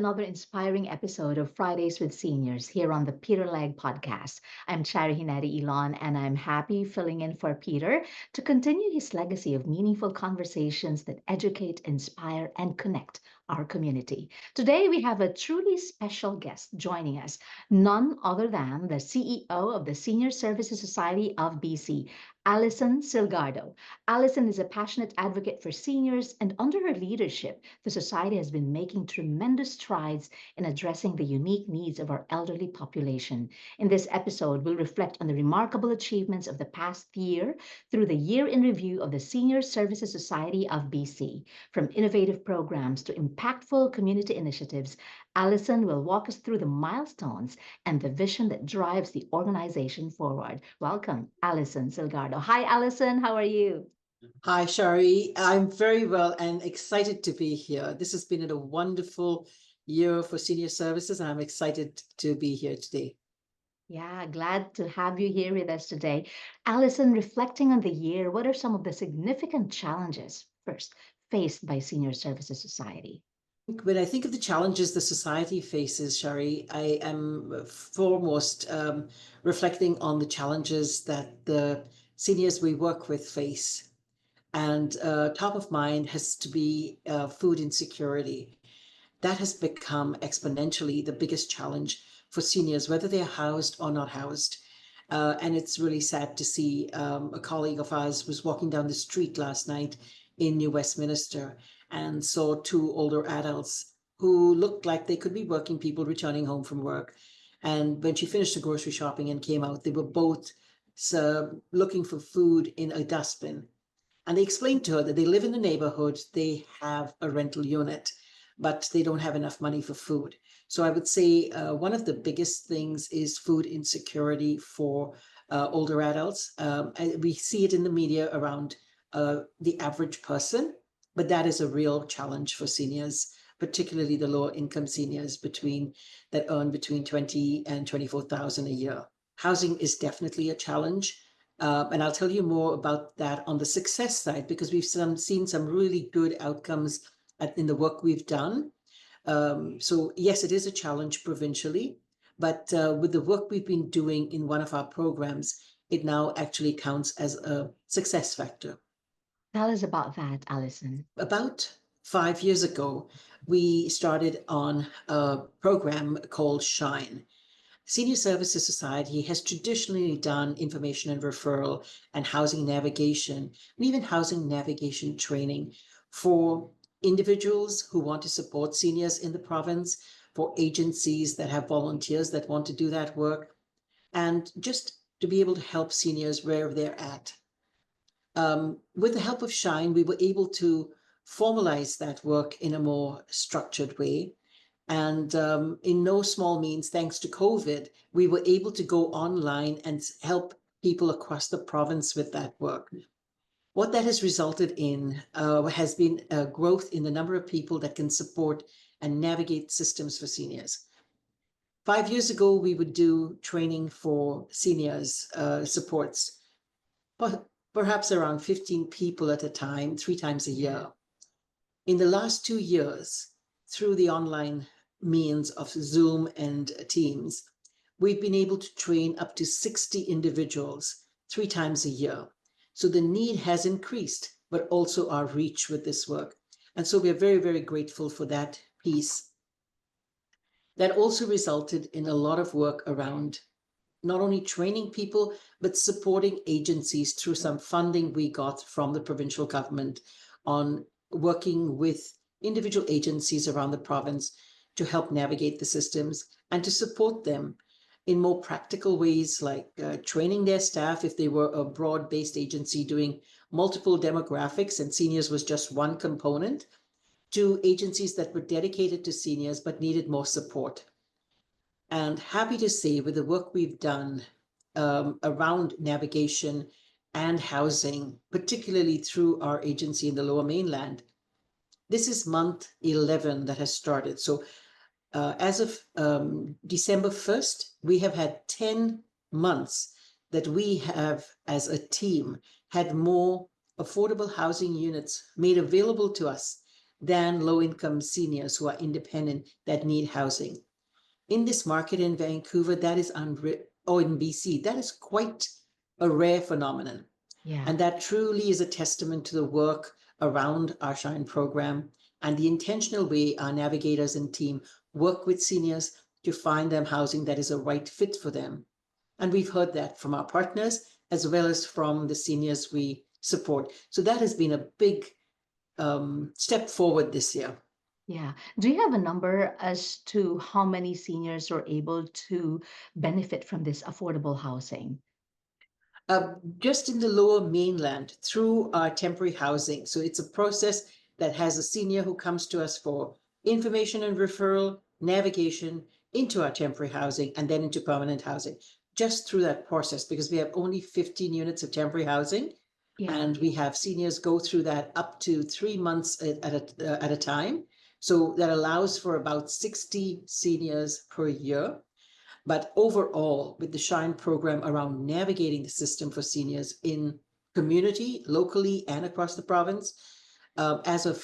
another inspiring episode of Fridays with Seniors here on the Peter Leg podcast. I'm Charihinari Elon, and I'm happy filling in for Peter to continue his legacy of meaningful conversations that educate, inspire, and connect our community. Today, we have a truly special guest joining us, none other than the CEO of the Senior Services Society of BC, Alison Silgardo. Alison is a passionate advocate for seniors, and under her leadership, the Society has been making tremendous strides in addressing the unique needs of our elderly population. In this episode, we'll reflect on the remarkable achievements of the past year through the year in review of the Senior Services Society of BC. From innovative programs to impactful community initiatives, Alison will walk us through the milestones and the vision that drives the organization forward. Welcome, Alison Silgardo. Hi, Alison. How are you? Hi, Shari. I'm very well and excited to be here. This has been a wonderful year for senior services, and I'm excited to be here today. Yeah, glad to have you here with us today. Alison, reflecting on the year, what are some of the significant challenges first faced by Senior Services Society? When I think of the challenges the society faces, Shari, I am foremost reflecting on the challenges that the seniors we work with face. And top of mind has to be food insecurity. That has become exponentially the biggest challenge for seniors, whether they're housed or not housed. And it's really sad to see a colleague of ours was walking down the street last night in New Westminster and saw two older adults who looked like they could be working people returning home from work. And when she finished the grocery shopping and came out, they were both looking for food in a dustbin. And they explained to her that they live in the neighborhood, they have a rental unit, but they don't have enough money for food. So I would say one of the biggest things is food insecurity for older adults. And we see it in the media around the average person, but that is a real challenge for seniors, particularly the lower income seniors that earn between 20 and 24,000 a year. Housing is definitely a challenge. And I'll tell you more about that on the success side, because we've seen some really good outcomes in the work we've done. So yes, it is a challenge provincially, but with the work we've been doing in one of our programs, it now actually counts as a success factor. Tell us about that, Alison. About 5 years ago, we started on a program called Shine. Senior Services Society has traditionally done information and referral and housing navigation, and even housing navigation training for individuals who want to support seniors in the province, for agencies that have volunteers that want to do that work, and just to be able to help seniors wherever they're at. With the help of Shine, we were able to formalize that work in a more structured way. And in no small means, thanks to COVID, we were able to go online and help people across the province with that work. What that has resulted in has been a growth in the number of people that can support and navigate systems for seniors. 5 years ago, we would do training for seniors supports, but perhaps around 15 people at a time, 3 times a year. In the last 2 years, through the online means of Zoom and Teams, we've been able to train up to 60 individuals 3 times a year. So the need has increased, but also our reach with this work. And so we're very, very grateful for that piece. That also resulted in a lot of work around not only training people, but supporting agencies through some funding we got from the provincial government on working with individual agencies around the province to help navigate the systems and to support them in more practical ways, like training their staff if they were a broad-based agency doing multiple demographics and seniors was just one component, to agencies that were dedicated to seniors but needed more support. And happy to say, with the work we've done around navigation and housing, particularly through our agency in the Lower Mainland, this is month 11 that has started. So as of December 1st, we have had 10 months that we have, as a team, had more affordable housing units made available to us than low-income seniors who are independent that need housing. In this market in Vancouver, that is or in BC, that is quite a rare phenomenon. Yeah. And that truly is a testament to the work around our Shine program and the intentional way our navigators and team work with seniors to find them housing that is a right fit for them. And we've heard that from our partners as well as from the seniors we support. So that has been a big step forward this year. Yeah. Do you have a number as to how many seniors are able to benefit from this affordable housing? Just in the lower mainland through our temporary housing. So it's a process that has a senior who comes to us for information and referral, navigation into our temporary housing, and then into permanent housing. Just through that process, because we have only 15 units of temporary housing, Yeah. and we have seniors go through that up to 3 months at a time. So that allows for about 60 seniors per year. But overall, with the Shine program around navigating the system for seniors in community, locally, and across the province, as of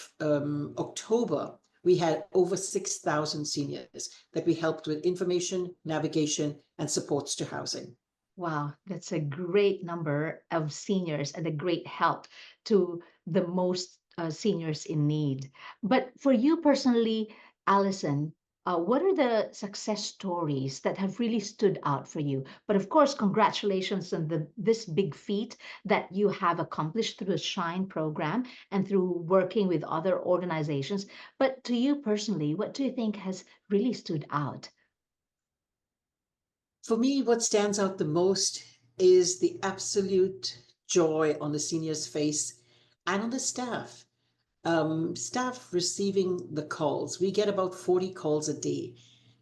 October, we had over 6,000 seniors that we helped with information, navigation, and supports to housing. Wow, that's a great number of seniors and a great help to the most seniors in need. But for you personally, Allison, what are the success stories that have really stood out for you? But of course, congratulations on this big feat that you have accomplished through the Shine program and through working with other organizations. But to you personally, what do you think has really stood out? For me, what stands out the most is the absolute joy on the senior's face and on the staff. Staff receiving the calls. We get about 40 calls a day.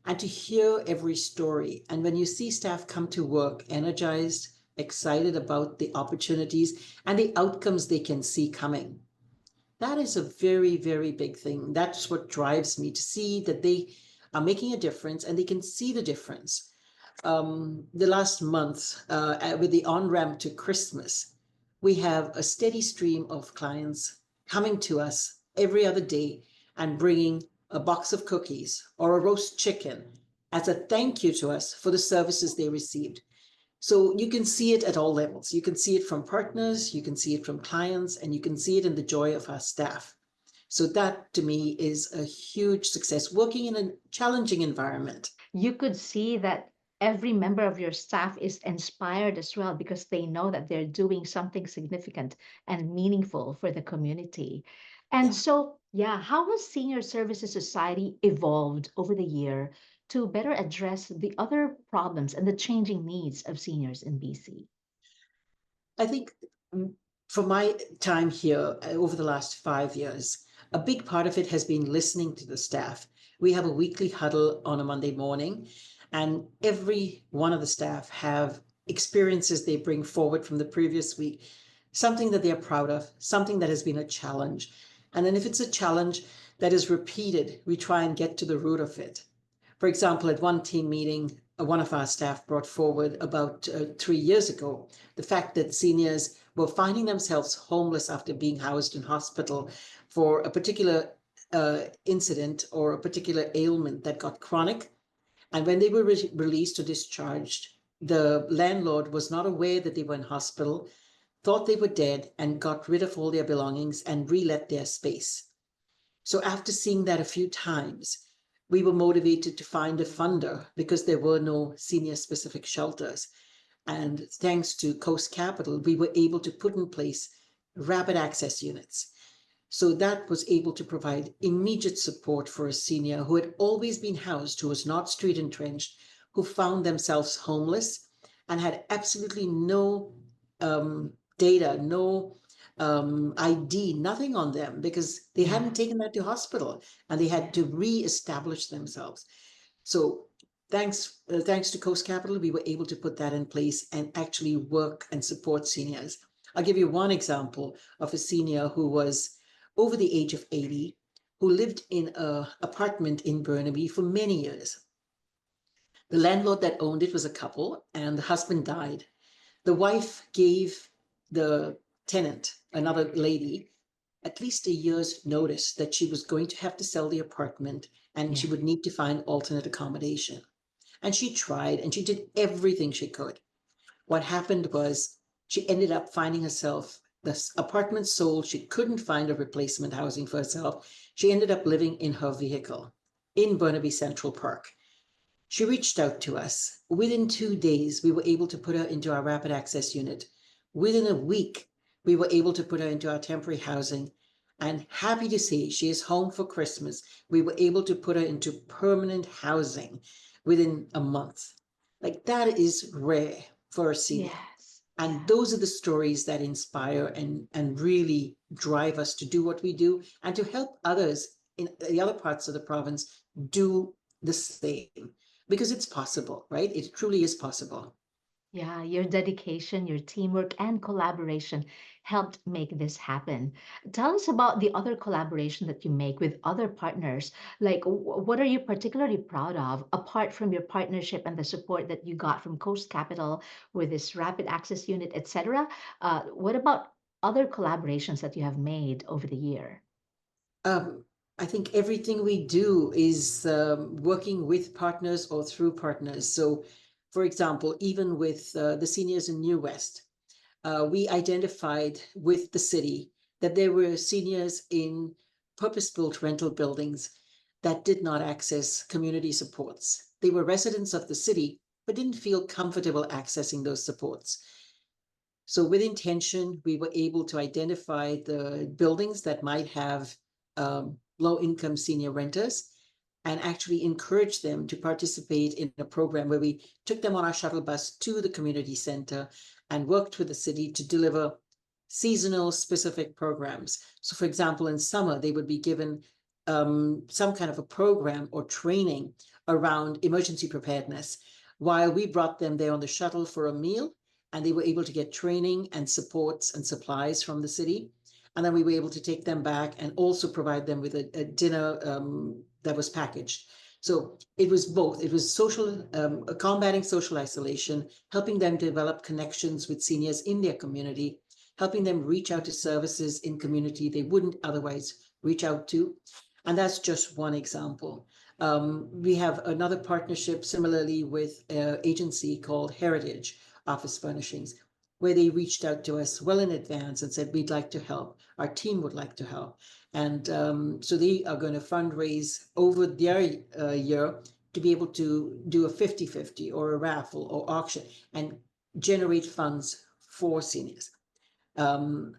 And to hear every story, and when you see staff come to work energized, excited about the opportunities and the outcomes they can see coming, that is a very, very big thing. That's what drives me to see that they are making a difference and they can see the difference. The last month, with the on ramp to Christmas, we have a steady stream of clients coming to us every other day and bringing a box of cookies or a roast chicken as a thank you to us for the services they received. So you can see it at all levels. You can see it from partners, you can see it from clients, and you can see it in the joy of our staff. So that to me is a huge success working in a challenging environment. You could see that every member of your staff is inspired as well because they know that they're doing something significant and meaningful for the community. And Yeah. so, yeah, how has Senior Services Society evolved over the year to better address the other problems and the changing needs of seniors in BC? I think mm, for my time here over the last 5 years, a big part of it has been listening to the staff. We have a weekly huddle on a Monday morning, and every one of the staff have experiences they bring forward from the previous week, something that they're proud of, something that has been a challenge. And then if it's a challenge that is repeated, we try and get to the root of it. For example, at one team meeting, one of our staff brought forward about 3 years ago the fact that seniors were finding themselves homeless after being housed in hospital for a particular incident or a particular ailment that got chronic. And when they were released or discharged, the landlord was not aware that they were in hospital, thought they were dead, and got rid of all their belongings and relet their space. So after seeing that a few times, we were motivated to find a funder because there were no senior specific shelters. And thanks to Coast Capital, we were able to put in place rapid access units. So that was able to provide immediate support for a senior who had always been housed, who was not street entrenched, who found themselves homeless and had absolutely no data, no ID, nothing on them because they Yeah. hadn't taken that to hospital and they had to re-establish themselves. So thanks to Coast Capital, we were able to put that in place and actually work and support seniors. I'll give you one example of a senior who was over the age of 80, who lived in an apartment in Burnaby for many years. The landlord that owned it was a couple, and the husband died. The wife gave the tenant, another lady, at least a year's notice that she was going to have to sell the apartment and she Yeah. would need to find alternate accommodation. And she tried and she did everything she could. What happened was she ended up finding herself this apartment sold. She couldn't find a replacement housing for herself. She ended up living in her vehicle in Burnaby Central Park. She reached out to us. Within 2 days, we were able to put her into our rapid access unit. Within a week, we were able to put her into our temporary housing. And happy to say she is home for Christmas. We were able to put her into permanent housing within a month. Like that is rare for a senior. Yes. And Yeah. those are the stories that inspire and really drive us to do what we do and to help others in the other parts of the province do the same because it's possible, right? It truly is possible. Yeah, your dedication, your teamwork, and collaboration helped make this happen. Tell us about the other collaboration that you make with other partners. Like, what are you particularly proud of, apart from your partnership and the support that you got from Coast Capital with this rapid access unit, etc.? What about other collaborations that you have made over the year? Um, I think everything we do is working with partners or through partners. So, for example, even with the seniors in New West, we identified with the city that there were seniors in purpose-built rental buildings that did not access community supports. They were residents of the city, but didn't feel comfortable accessing those supports. So with intention, we were able to identify the buildings that might have low-income senior renters and actually encourage them to participate in a program where we took them on our shuttle bus to the community center and worked with the city to deliver seasonal specific programs. So for example, in summer, they would be given some kind of a program or training around emergency preparedness, while we brought them there on the shuttle for a meal, and they were able to get training and supports and supplies from the city. And then we were able to take them back and also provide them with a dinner that was packaged. So it was both. It was social, combating social isolation, helping them develop connections with seniors in their community, helping them reach out to services in community they wouldn't otherwise reach out to. And that's just one example. We have another partnership similarly with an agency called Heritage Office Furnishings, where they reached out to us well in advance and said, we'd like to help. Our team would like to help. And so they are going to fundraise over their year to be able to do a 50-50 or a raffle or auction and generate funds for seniors. Um,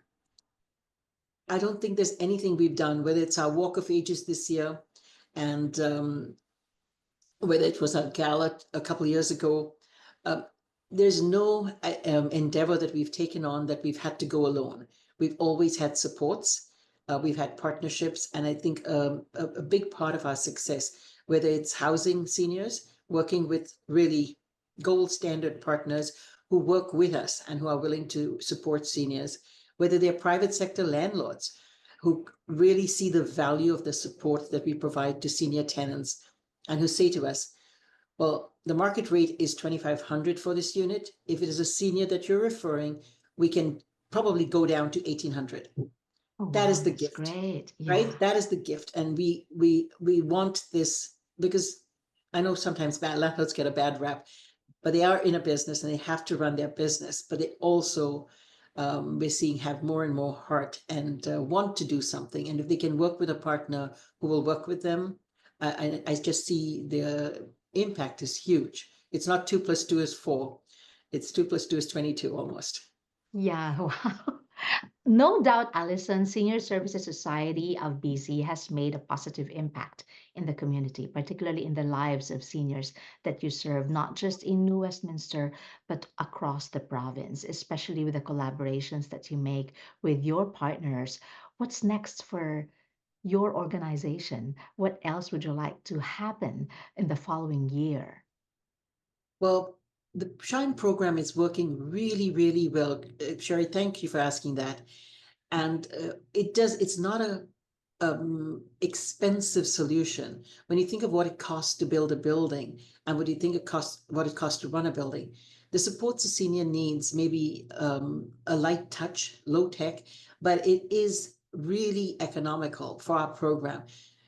I don't think there's anything we've done, whether it's our Walk of Ages this year and whether it was our gala a couple of years ago. Uh, there's no endeavor that we've taken on that we've had to go alone. We've always had supports, we've had partnerships, and I think a big part of our success, whether it's housing seniors, working with really gold standard partners who work with us and who are willing to support seniors, whether they're private sector landlords who really see the value of the support that we provide to senior tenants and who say to us, well, the market rate is 2,500 for this unit. If it is a senior that you're referring, we can probably go down to 1,800. Oh, That wow, is the that's gift, great. Yeah. right? That is the gift. And we want this because I know sometimes bad landlords get a bad rap, but they are in a business and they have to run their business, but they also we're seeing have more and more heart and want to do something. And if they can work with a partner who will work with them, I just see the impact is huge. It's not 2 + 2 is 4. It's 2 + 2 is 22 almost. Yeah, wow. No doubt, Allison, Senior Services Society of BC has made a positive impact in the community, particularly in the lives of seniors that you serve, not just in New Westminster, but across the province, especially with the collaborations that you make with your partners. What's next for your organization? What else would you like to happen in the following year? Well, the Shine program is working really, really well. Sherry, thank you for asking that. And it's not a expensive solution. When you think of what it costs to build a building and what you think what it costs to run a building, the supports a senior needs maybe a light touch, low tech, but it is really economical for our program.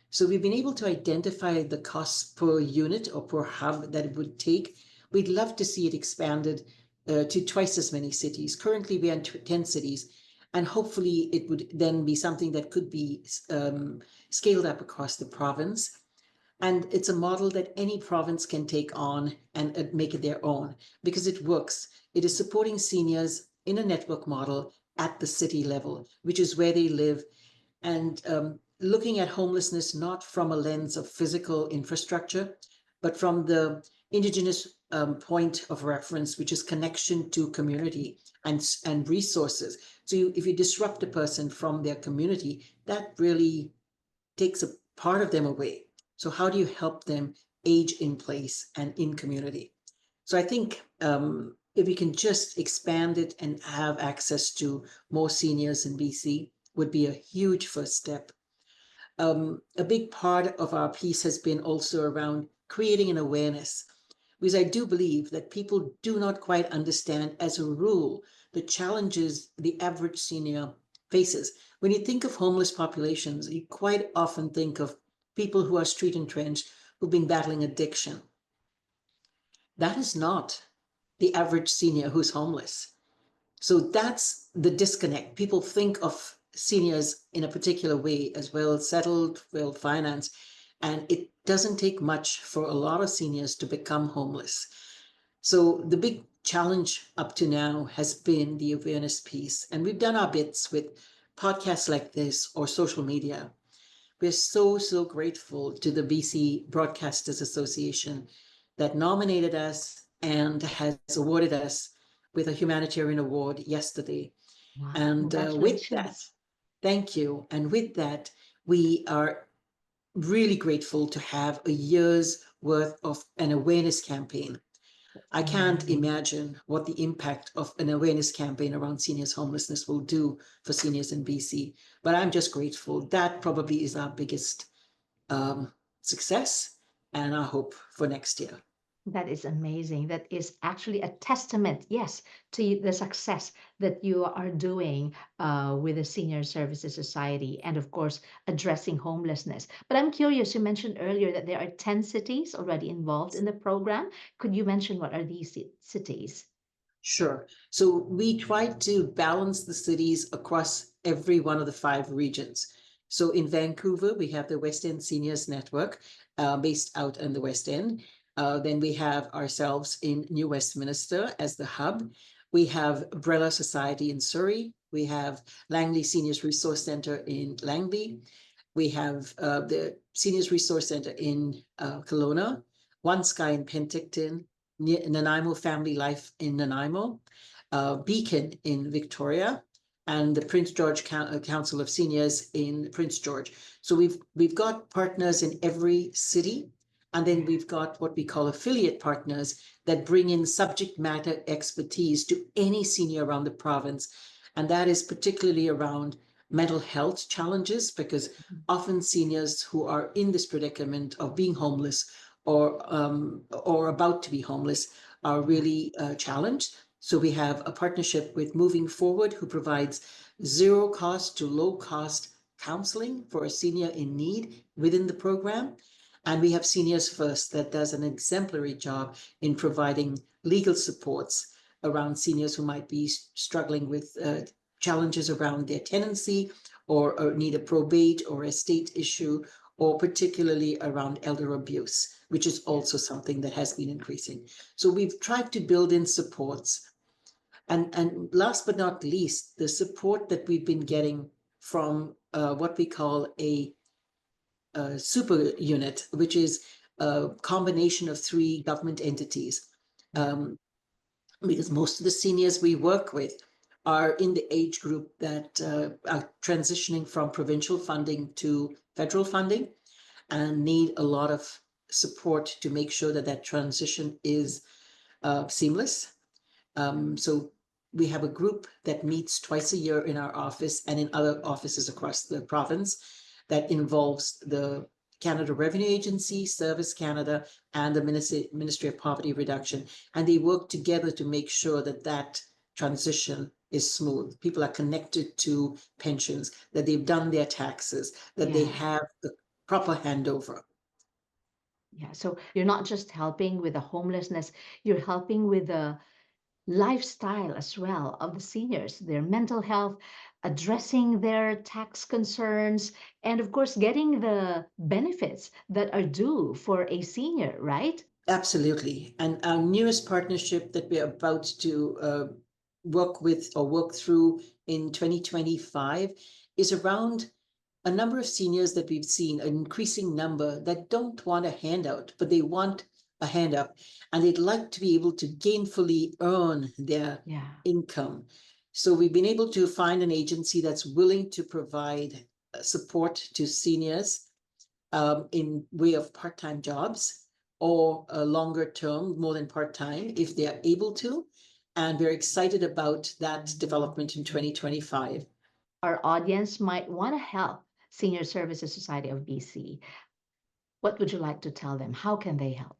So we've been able to identify the costs per unit or per hub that it would take. We'd love to see it expanded to twice as many cities. Currently, we're in 10 cities, and hopefully it would then be something that could be scaled up across the province. And it's a model that any province can take on and make it their own because it works. It is supporting seniors in a network model at the city level, which is where they live, and looking at homelessness not from a lens of physical infrastructure, but from the Indigenous point of reference, which is connection to community and resources. So if you disrupt a person from their community, that really takes a part of them away. So how do you help them age in place and in community? So I think if we can just expand it and have access to more seniors in BC would be a huge first step. A big part of our piece has been also around creating an awareness, because I do believe that people do not quite understand, as a rule, the challenges the average senior faces. When you think of homeless populations, you quite often think of people who are street entrenched, who've been battling addiction. That is not the average senior who's homeless. So that's the disconnect. People think of seniors in a particular way as well settled, well financed, and it doesn't take much for a lot of seniors to become homeless. So the big challenge up to now has been the awareness piece. And we've done our bits with podcasts like this or social media. We're so grateful to the BC Broadcasters Association that nominated us and has awarded us with a humanitarian award yesterday. Wow, And with that, congratulations. thank you. And with that, we are really grateful to have a year's worth of an awareness campaign. That's I can't amazing. imagine what the impact of an awareness campaign around seniors homelessness will do for seniors in BC. But I'm just grateful. That probably is our biggest success and our hope for next year. That is amazing. That is actually a testament, yes, to the success that you are doing with the Senior Services Society and, of course, addressing homelessness. But I'm curious, you mentioned earlier that there are 10 cities already involved in the program. Could you mention what are these cities? Sure. So we tried to balance the cities across every one of the 5 regions. So in Vancouver, we have the West End Seniors Network based out in the West End. Then we have ourselves in New Westminster as the hub. We have Brella Society in Surrey. We have Langley Seniors Resource Center in Langley. We have the Seniors Resource Center in Kelowna, One Sky in Penticton, Nanaimo Family Life in Nanaimo, Beacon in Victoria, and the Prince George Council of Seniors in Prince George. So we've got partners in every city, and then we've got what we call affiliate partners that bring in subject matter expertise to any senior around the province, and that is particularly around mental health challenges, because often seniors who are in this predicament of being homeless or about to be homeless are really challenged. So we have a partnership with Moving Forward, who provides zero cost to low cost counseling for a senior in need within the program. And we have Seniors First that does an exemplary job in providing legal supports around seniors who might be struggling with challenges around their tenancy or need a probate or estate issue, or particularly around elder abuse, which is also something that has been increasing. So we've tried to build in supports. And last but not least, the support that we've been getting from what we call a super unit, which is a combination of 3 government entities. Um, because most of the seniors we work with are in the age group that are transitioning from provincial funding to federal funding and need a lot of support to make sure that that transition is seamless. So we have a group that meets twice a year in our office and in other offices across the province that involves the Canada Revenue Agency, Service Canada, and the Ministry of Poverty Reduction. And they work together to make sure that that transition is smooth. People are connected to pensions, that they've done their taxes, that they Yeah. have the proper handover. Yeah. So you're not just helping with the homelessness, you're helping with the lifestyle as well of the seniors, their mental health, addressing their tax concerns, and of course, getting the benefits that are due for a senior, right? Absolutely. And our newest partnership that we're about to work with or work through in 2025 is around a number of seniors that we've seen, an increasing number that don't want a handout, but they want a handout and they'd like to be able to gainfully earn their Yeah. income. So we've been able to find an agency that's willing to provide support to seniors in way of part-time jobs or a longer term, more than part-time, if they are able to. And we're excited about that development in 2025. Our audience might want to help Senior Services Society of BC. What would you like to tell them? How can they help?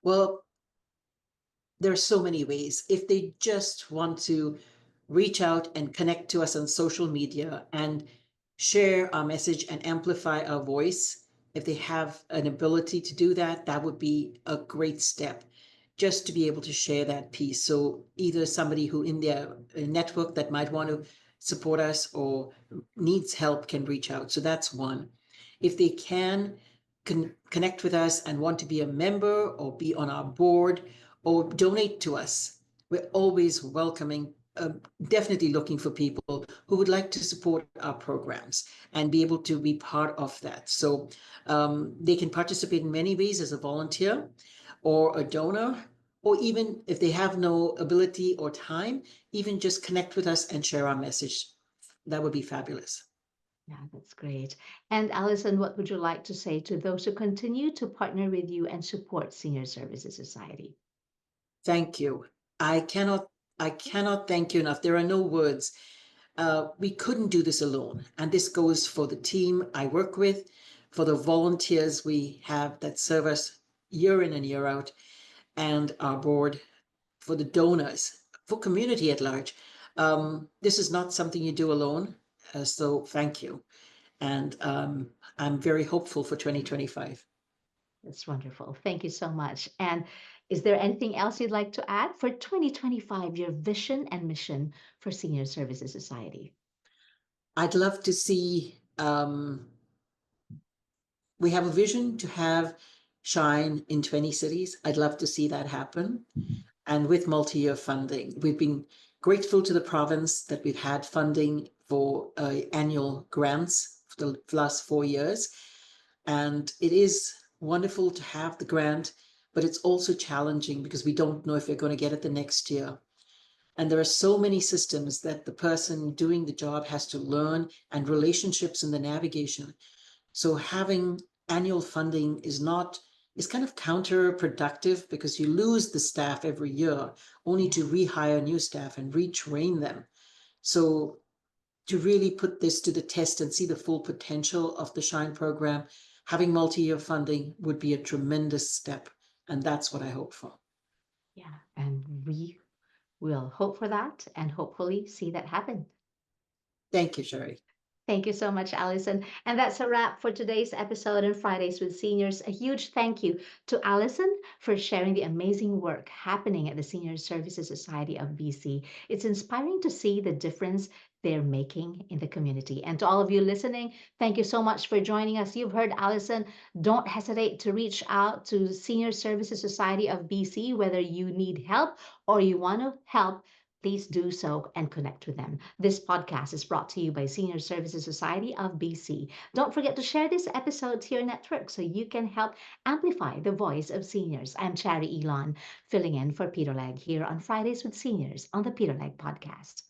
Well, there are so many ways. If they just want to reach out and connect to us on social media and share our message and amplify our voice, if they have an ability to do that, that would be a great step just to be able to share that piece. So either somebody who in their network that might want to support us or needs help can reach out. So that's one. If they can connect with us and want to be a member or be on our board or donate to us, we're always welcoming, definitely looking for people who would like to support our programs and be able to be part of that. So they can participate in many ways as a volunteer or a donor, or even if they have no ability or time, even just connect with us and share our message. That would be fabulous. Yeah, that's great. And Alison, what would you like to say to those who continue to partner with you and support Senior Services Society? Thank you. I cannot, I cannot thank you enough. There are no words. We couldn't do this alone. And this goes for the team I work with, for the volunteers we have that serve us year in and year out, and our board, for the donors, for community at large. This is not something you do alone. So thank you. And I'm very hopeful for 2025. That's wonderful. Thank you so much. And is there anything else you'd like to add for 2025, your vision and mission for Senior Services Society? I'd love to see, we have a vision to have Shine in 20 cities. I'd love to see that happen. And with multi-year funding, we've been grateful to the province that we've had funding for annual grants for the last 4 years. And it is wonderful to have the grant, but it's also challenging because we don't know if we're going to get it the next year. And there are so many systems that the person doing the job has to learn and relationships in the navigation. So having annual funding is kind of counterproductive because you lose the staff every year only Yeah. to rehire new staff and retrain them. So to really put this to the test and see the full potential of the Shine program, having multi-year funding would be a tremendous step. And that's what I hope for. Yeah. And we will hope for that and hopefully see that happen. Thank you, Sherry. Thank you so much, Allison. And that's a wrap for today's episode on Fridays with Seniors. A huge thank you to Allison for sharing the amazing work happening at the Senior Services Society of BC. It's inspiring to see the difference they're making in the community. And to all of you listening, thank you so much for joining us. You've heard Allison. Don't hesitate to reach out to Senior Services Society of BC, whether you need help or you want to help. Please do so and connect with them. This podcast is brought to you by Senior Services Society of BC. Don't forget to share this episode to your network so you can help amplify the voice of seniors. I'm Chari Elon, filling in for Peter Leg here on Fridays with Seniors on the Peter Leg podcast.